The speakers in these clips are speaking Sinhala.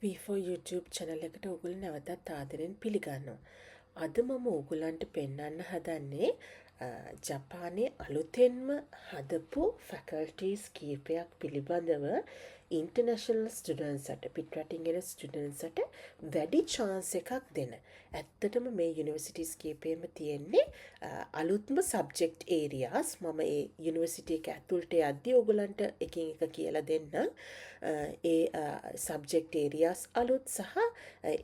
P4 YouTube channel එකට ඔයගොල්ලෝ නැවතත් ආදරෙන් පිළිගන්නවා. අද මම ඔයගොල්ලන්ට පෙන්වන්න හදන්නේ ජපානයේ අලුතෙන්ම හදපු faculties කීපයක් පිළිබඳව international students අට පිටරටින් එන students අට වැඩි chance එකක් දෙන. ඇත්තටම මේ universities කීපෙම තියෙන්නේ අලුත්ම subject areas. මම ඒ university එක ඇතුළට යද්දී ඔයගොල්ලන්ට එකින් එක කියලා දෙන්නම්. ඒ subject areas අලුත් සහ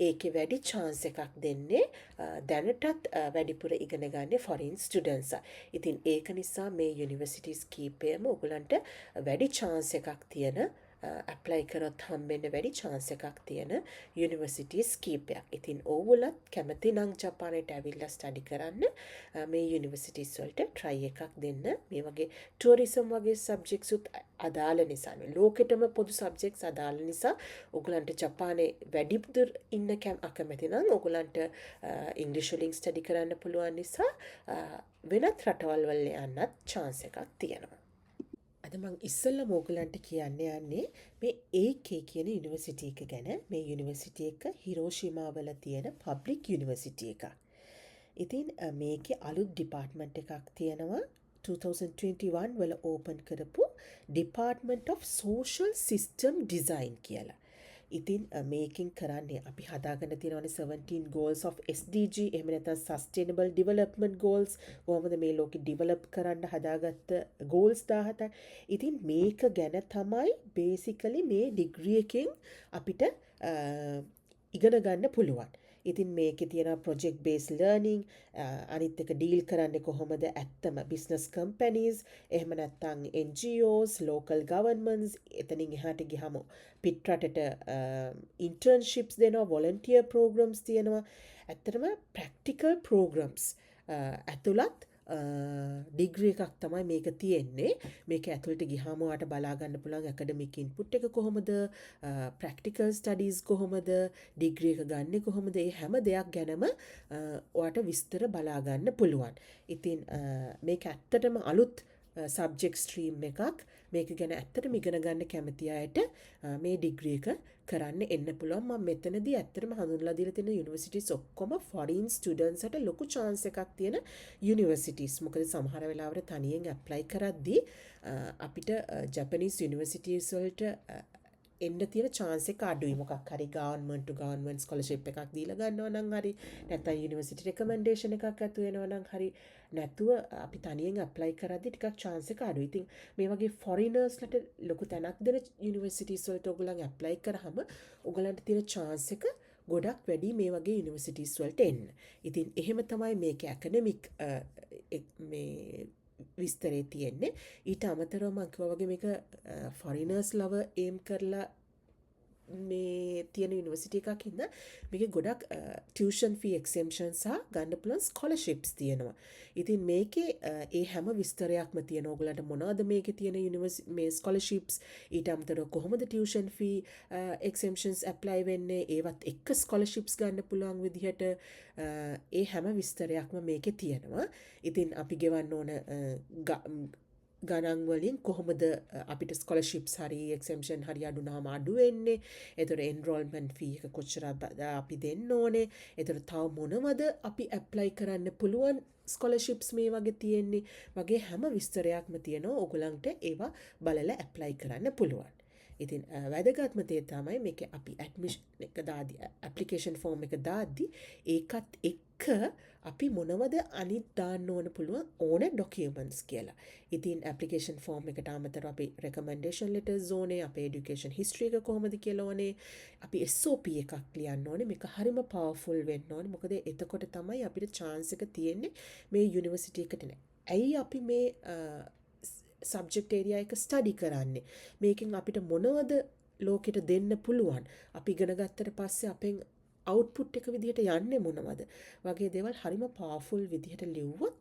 ඒකේ වැඩි chance එකක් දෙන්නේ දැනටත් වැඩිපුර ඉගෙන ගන්න foreign students. ඉතින් ඒක නිසා මේ universities කීපයම ඔයගලන්ට වැඩි chance එකක් තියෙන apply කරොත් හම්බෙන්න වැඩි chance එකක් තියෙන universities කීපයක්. ඉතින් ඕගොල්ලත් කැමති නම් ජපානයට ඇවිල්ලා study කරන්න මේ universities වලට try එකක් දෙන්න. මේ වගේ tourism වගේ subjects උත් අදාළ නිසා ලෝකෙටම පොදු subjects අදාළ නිසා ඔයගලන්ට ජපානයේ වැඩිපුර ඉන්න අකමැති නම් ඔයගලන්ට ඉංග්‍රීසි වලින් study කරන්න පුළුවන් නිසා වෙනත් රටවල් වල යන්නත් chance එකක් තියෙනවා. අද මං ඉස්සෙල්ලා ඕගලන්ට කියන්න යන්නේ මේ AK කියන යුනිවර්සිටි එක ගැන. මේ යුනිවර්සිටි එක හිරෝෂිමා වල තියෙන පබ්ලික් යුනිවර්සිටි එකක්. ඉතින් මේකේ අලුත් ඩිපාර්ට්මන්ට් එකක් තියෙනවා 2021 වල ඕපන් කරපු Department of Social System Design කියලා. ඉතින් මේකින් කරන්නේ අපි හදාගන්න තියෙනවානේ 17 goals of SDG එහෙම නැත්නම් sustainable development goals කොහොමද මේ ලෝකෙ develop කරන්න හදාගත්ත goals 17ක්. ඉතින් මේක ගැන තමයි basically මේ degree එකෙන් අපිට ඉගෙන ගන්න පුළුවන්. ඉතින් මේකේ තියෙන project based learning අනිත් එක deal කරන්නේ කොහොමද ඇත්තම business companies එහෙම නැත්නම් NGOs local governments එතනින් එහාට ගියහම පිටරටට internships දෙනවා volunteer programs තියෙනවා. ඇත්තටම practical programs ඇතුළත් ඩිග්‍රී එකක් තමයි මේක තියෙන්නේ. මේක ඇතුළට ගිහාම ඔයාට බලා ගන්න පුළුවන් academic input එක කොහොමද, practical studies කොහොමද, ඩිග්‍රී එක ගන්නෙ කොහොමද, ඒ හැම දෙයක් ගැනම ඔයාට විස්තර බලා ගන්න පුළුවන්. ඉතින් මේක ඇත්තටම අලුත් subject stream එකක්. මේක ගැන ඇත්තටම ඉගෙන ගන්න කැමති අයට මේ ඩිග්‍රී එක කරන්න එන්න පුළුවන්. මම මෙතනදී ඇත්තටම හඳුන්වලා දීලා තියෙන යුනිවර්සිටිස් ඔක්කොම foreign students ට ලොකු chance එකක් තියෙන යුනිවර්සිටිස්. මොකද සමහර වෙලාවට තනියෙන් apply කරද්දී අපිට Japanese universities වලට එන්න තියෙන chance එක අඩුයි. මොකක් හරි government to government scholarship එකක් දීලා ගන්නවා නම් හරි නැත්නම් university recommendation එකක් ඇතු වෙනවා නම් හරි නැතුව අපි තනියෙන් apply කරද්දී ටිකක් chance එක අඩුයි. ඉතින් මේ වගේ foreigners ලට ලොකු තැනක් දෙන universities වලට ඔයගොල්ලන් apply කරාම ඔයගලන්ට තියෙන chance එක ගොඩක් වැඩි මේ වගේ universities වලට එන්න. ඉතින් එහෙම තමයි මේකේ academic මේ විස්තරේ තියෙන්නේ. ඊට අමතරව මම කිව්වා වගේ මේක foreigners ලව aim කරලා මේ තියෙන යුනිවර්සිටි එකක් හින්දා මේකේ ගොඩක් tuition fee exemptions සහ ගන්න පුළුවන් scholarships තියෙනවා. ඉතින් මේකේ ඒ හැම විස්තරයක්ම තියෙන ඕගලන්ට මොනවද මේකේ තියෙන මේ scholarships ඊට අමතරව කොහොමද tuition fee exemptions apply වෙන්නේ ඒවත් එක්ක scholarships ගන්න පුළුවන් විදිහට ඒ හැම විස්තරයක්ම මේකේ තියෙනවා. ඉතින් අපි ගෙවන්න ඕන ගණන් වලින් කොහොමද අපිට scholarships හරි exemption හරි අඩුනහම අඩු වෙන්නේ. ඒතර enrollment fee එක කොච්චරද අපි දෙන්න ඕනේ. ඒතර තව මොනවද අපි apply කරන්න පුළුවන් scholarships මේ වගේ තියෙන්නේ. වගේ හැම විස්තරයක්ම තියෙනවා. ඔයගලන්ට ඒවා බලලා apply කරන්න පුළුවන්. ඉතින් වැදගත්ම දේ තමයි මේකේ අපි admission එක දාදී application form එක දාද්දි ඒකත් එක්ක අපි මොනවද අනිත් දාන්න පුළුවන් ඕන documents කියලා. ඉතින් application form එකට අමතරව අපි recommendation letters ඕනේ, අපේ education history එක කොහොමද කියලා ඕනේ, අපි SOP එකක් ලියන්න ඕනේ. මේක හරිම powerful වෙන්න ඕනේ. මොකද එතකොට තමයි අපිට chance එක තියෙන්නේ මේ university එකට නේ. ඇයි අපි මේ subject area එක study කරන්නේ? මේකෙන් අපිට මොනවද ලෝකෙට දෙන්න පුළුවන්? අපි ඉගෙන ගත්තට පස්සේ අපෙන් output එක විදිහට යන්නේ මොනවද? වගේ දේවල් හරිම powerful විදිහට ලිව්වොත්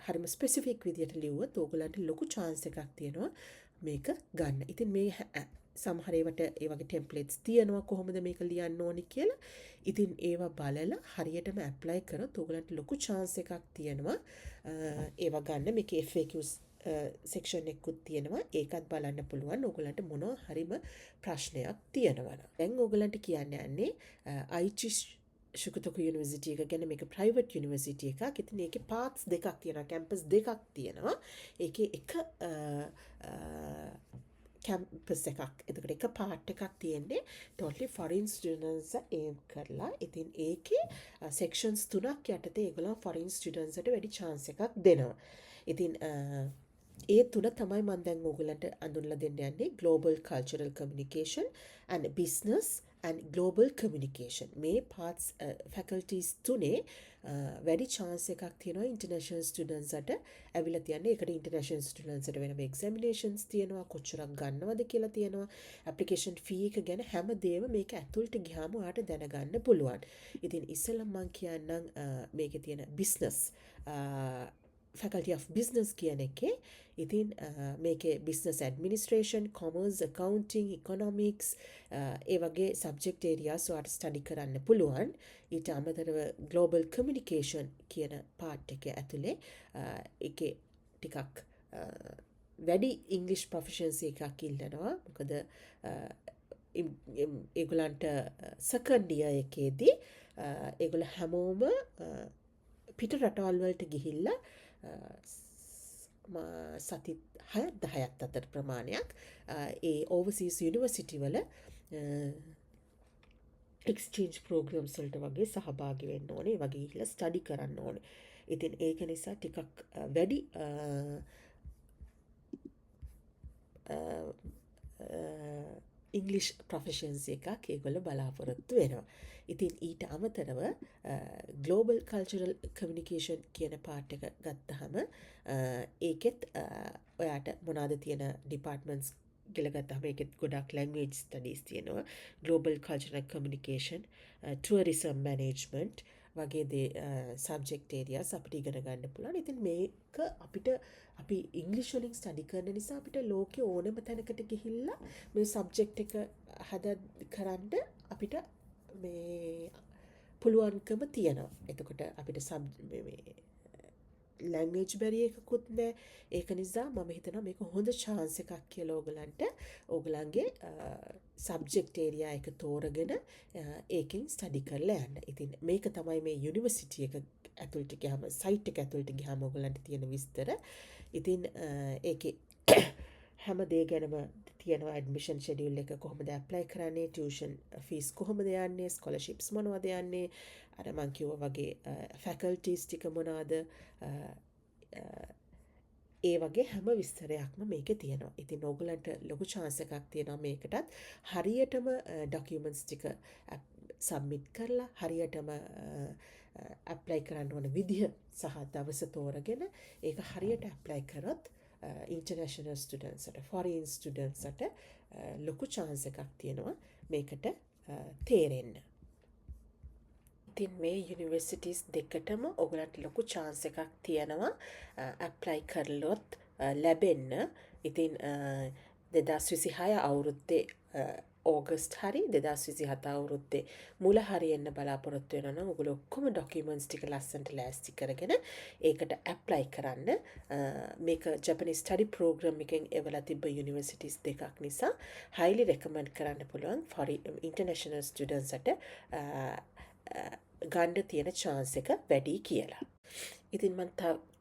හරිම specific විදිහට ලිව්වොත් ඕගලන්ට ලොකු chance එකක් තියෙනවා මේක ගන්න. ඉතින් මේ සමහර ඒවට ඒ වගේ templates තියෙනවා කොහොමද මේක ලියන්න ඕනි කියලා. ඉතින් ඒවා බලලා හරියටම apply කරොත් ඕගලන්ට ලොකු chance එකක් තියෙනවා ඒවා ගන්න. මේකේ FAQs සෙක්ෂන් එකකුත් තියෙනවා. ඒකත් බලන්න පුළුවන් ඕගලන්ට මොනවා හරිම ප්‍රශ්නයක් තියෙනවා නම්. දැන් ඕගලන්ට කියන්න යන්නේ අයිචි ශුකුතොකු යුනිවර්සිටි එක ගැන. මේක ප්‍රයිවට් යුනිවර්සිටි එකක්. ඉතින් ඒකේ පාර්ට්ස් දෙකක් තියෙනවා, කැම්පස් දෙකක් තියෙනවා. ඒකේ එක කැම්පස් එකක්. එතකොට එක පාර්ට් එකක් තියෙන්නේ totally foreign students aim කරලා. ඉතින් ඒකේ sections 3ක් යටතේ ඒගොල්ලෝ foreign students ට වැඩි chance එකක් දෙනවා. ඉතින් ඒ තුන තමයි මම දැන් ඕගලන්ට අඳුන්ලා දෙන්න යන්නේ. Global Cultural Communication and Business and Global Communication. මේ parts faculties තුනේ වැඩි chance එකක් තියෙනවා international students ට ඇවිල්ලා තියන්නේ. ඒකට international students ට වෙනම examinations තියෙනවා, කොච්චරක් ගන්නවද කියලා තියෙනවා. application fee එක ගැන හැමදේම මේක ඇතුළට ගියාම ඔයාට දැනගන්න පුළුවන්. ඉතින් ඉස්සෙල්ලා මම කියන්නම් මේකේ තියෙන business Faculty of Business කියන එකේ. ඉතින් මේකේ business administration, commerce, accounting, economics ඒ වගේ subject areas ඔයාට study කරන්න පුළුවන්. ඊට අමතරව global communication කියන part එකේ ඇතුලේ ඒකේ ටිකක් වැඩි English proficiency එකක් ඉල්ලනවා. මොකද ඒගොල්ලන්ට second year එකේදී ඒගොල්ලෝ හැමෝම පිට රටවල් වලට ගිහිල්ලා සති 6-10ක් අතර ප්‍රමාණයක් ඒ overseas university වල exchange programs වලට වගේ සහභාගී වෙන්න ඕනේ. ඒ වගේ ගිහිල්ලා study කරන්න ඕනේ. ඉතින් ඒක නිසා ටිකක් වැඩි English proficiency එකක් ඒගොල්ලෝ බලාපොරොත්තු වෙනවා. ඉතින් ඊට අමතරව global cultural communication කියන part එක ගත්තහම ඒකෙත් ඔයාට මොනවාද තියෙන departments කියලා ගත්තහම ඒකෙත් ගොඩක් language studies තියෙනවා. global cultural communication, tourism management වගේ subject areas අපිට ඉගෙන ගන්න පුළුවන්. ඉතින් මේක අපි ඉංග්‍රීසි වලින් ස්ටඩි කරන නිසා අපිට ලෝකේ ඕනම තැනකට ගිහිල්ලා මේ සබ්ජෙක්ට් එක කරන්න අපිට මේ පුළුවන්කම තියෙනවා. එතකොට අපිට language barrier එකකුත් නැහැ. ඒක නිසා මම හිතනවා මේක හොඳ chance එකක් කියලා ඕගලන්ගේ subject area එක තෝරගෙන ඒකෙන් study කරලා යන්න. ඉතින් මේක තමයි මේ university එක ඇතුළට ගියාම site එක ඇතුළට ගියාම ඕගලන්ට තියෙන විස්තර. ඉතින් ඒකේ හැම දේ ගැනම තියෙනවා. admission schedule එක කොහොමද apply කරන්නේ, tuition fees කොහොමද යන්නේ, scholarships මොනවද යන්නේ, අර මං කිව්වා වගේ faculties ටික මොනවද, ඒ වගේ හැම විස්තරයක්ම මේකේ තියෙනවා. ඉතින් ඕගලන්ට ලොකු chance එකක් තියෙනවා මේකටත් හරියටම documents ටික submit කරලා හරියටම apply කරන්න ඕන විදිහ සහ දවස තෝරගෙන ඒක හරියට apply කරොත් international students ට foreign students ට ලොකු chance එකක් තියෙනවා මේකට තේරෙන්න. ඉතින් මේ universities දෙකටම ඔයගලන්ට ලොකු chance එකක් තියෙනවා apply කරලොත් ලැබෙන්න. ඉතින් 2026 අවුරුද්දේ ඕගස්ට් හරි 2027 අවුරුද්දේ මුල හරි එන්න බලාපොරොත්තු වෙනවා නම් ඔයගොල්ලෝ ඔක්කොම ඩොකියුමන්ට්ස් ටික ලස්සනට ලෑස්ති කරගෙන ඒකට ඇප්ලයි කරන්න. මේක ජපනීස් ස්ටඩි ප්‍රෝග්‍රෑම් එකෙන් එවලා තිබ්බ යුනිවර්සිටිස් දෙකක් නිසා highly recommend කරන්න පුළුවන් for international students ට ගන්න තියෙන chance එක වැඩි කියලා. ඉතින් මම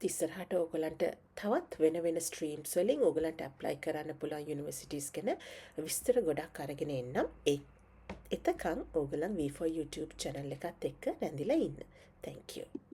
ඉස්සරහට ඕගලන්ට තවත් වෙන ස්ට්‍රීම්ස් වලින් ඕගලන්ට ඇප්ලයි කරන්න පුළුවන් යුනිවර්සිටිස් ගැන විස්තර ගොඩක් අරගෙන එන්නම්. එතකන් ඕගලන් V4 YouTube channel එකත් එක්ක රැඳිලා ඉන්න. Thank you.